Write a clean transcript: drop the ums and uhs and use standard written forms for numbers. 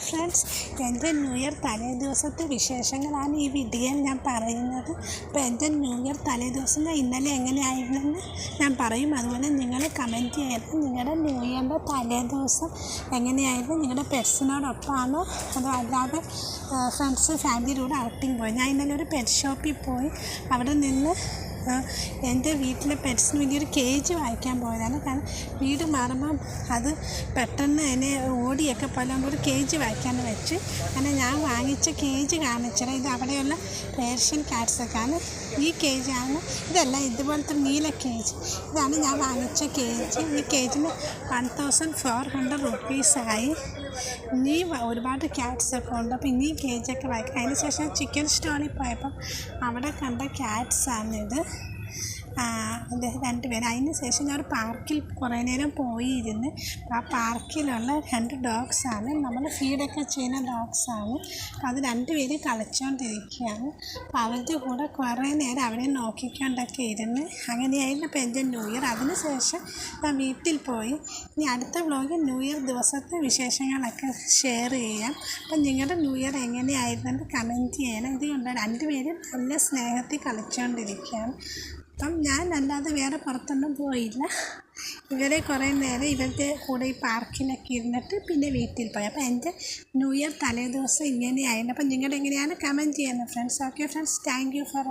Friends, എൻ്റെ new year തലേ ദിവസത്തെ വിശേഷങ്ങളാണ് ഈ വീഡിയോയിൽ ഞാൻ പറയുന്നത്. അപ്പോൾ എൻ്റെ ന്യൂ ഇയർ തലേ ദിവസം ഇന്നലെ എങ്ങനെയായിരുന്നെന്ന് ഞാൻ പറയും. അതുപോലെ നിങ്ങൾ കമൻറ്റ് ചെയ്യണം, നിങ്ങളുടെ ന്യൂ ഇയറിൻ്റെ തലേ ദിവസം എങ്ങനെയായിരുന്നു. നിങ്ങളുടെ പെറ്റ്സിനോടൊപ്പമാണോ അതോ അല്ലാതെ ഫ്രണ്ട്സ് ഫാമിലിയുടെ ഔട്ടിങ് പോയി. ഞാൻ ഇന്നലെ ഒരു പെറ്റ് ഷോപ്പിൽ പോയി. അവിടെ നിന്ന് എൻ്റെ വീട്ടിലെ പെറ്റ്സിന് വേണ്ടിയൊരു കേജ് വാങ്ങിക്കാൻ പോയതാണ്. കാരണം വീട് മാറുമ്പം അത് പെട്ടെന്ന് എന്നെ ഓടിയൊക്കെ പോലെ ഒരു കേജ് വാങ്ങിക്കാൻ വെച്ച്. അങ്ങനെ ഞാൻ വാങ്ങിച്ച കേജ് കാണിച്ചത് ഇത് അവിടെയുള്ള പേർഷ്യൻ കാറ്റ്സൊക്കെയാണ്. ഈ കേജാണ്, ഇതല്ല, ഇതുപോലത്തെ നീല കേജ്. ഇതാണ് ഞാൻ വാങ്ങിച്ച കേജ്. ഈ കേജിന് 1400 റുപ്പീസായി. ഇനി ഒരുപാട് ക്യാറ്റ്സൊക്കെ ഉണ്ട്. അപ്പോൾ ഇനി കേജൊക്കെ വാങ്ങിക്കാം. അതിന് ശേഷം ചിക്കൻ സ്റ്റോളിൽ പോയപ്പം അവിടെ കണ്ട ക്യാറ്റ്സാണിത്. അത് 2 പേര്. അതിന് ശേഷം ഞാൻ ഒരു പാർക്കിൽ കുറേ നേരം പോയിരുന്ന്. ആ പാർക്കിലുള്ള 2 ഡോഗ്സാണ്, നമ്മൾ ഫീഡൊക്കെ ചെയ്യുന്ന ഡോഗ്സാണ്. അപ്പോൾ അത് 2 പേര് കളിച്ചുകൊണ്ടിരിക്കുകയാണ്. അപ്പോൾ അവരുടെ കൂടെ കുറേ നേരം അവരെ നോക്കിക്കൊണ്ടൊക്കെ ഇരുന്ന് അങ്ങനെയായിരുന്നു ഇപ്പോൾ എൻ്റെ ന്യൂ ഇയർ. അതിന് ശേഷം ഞാൻ വീട്ടിൽ പോയി. ഇനി അടുത്ത വ്ളോഗിൽ ന്യൂ ഇയർ ദിവസത്തെ വിശേഷങ്ങളൊക്കെ ഷെയർ ചെയ്യാം. അപ്പം നിങ്ങളുടെ ന്യൂ ഇയർ എങ്ങനെയായിരുന്നെന്ന് കമൻറ്റ് ചെയ്യണം. ഇതുകൊണ്ട് 2 പേരും നല്ല സ്നേഹത്തിൽ കളിച്ചുകൊണ്ടിരിക്കുകയാണ്. അപ്പം ഞാൻ അല്ലാതെ വേറെ പുറത്തൊന്നും പോയില്ല. ഇവരെ കുറേ നേരം ഇവരുടെ കൂടെ ഈ പാർക്കിലൊക്കെ ഇരുന്നിട്ട് പിന്നെ വീട്ടിൽ പോയി. അപ്പോൾ എൻ്റെ ന്യൂ ഇയർ തലേ ദിവസം ഇങ്ങനെയായിരുന്നു. അപ്പം നിങ്ങളുടെ എങ്ങനെയാണ് കമൻറ്റ് ചെയ്യുന്നത് friends. Okay friends, thank you for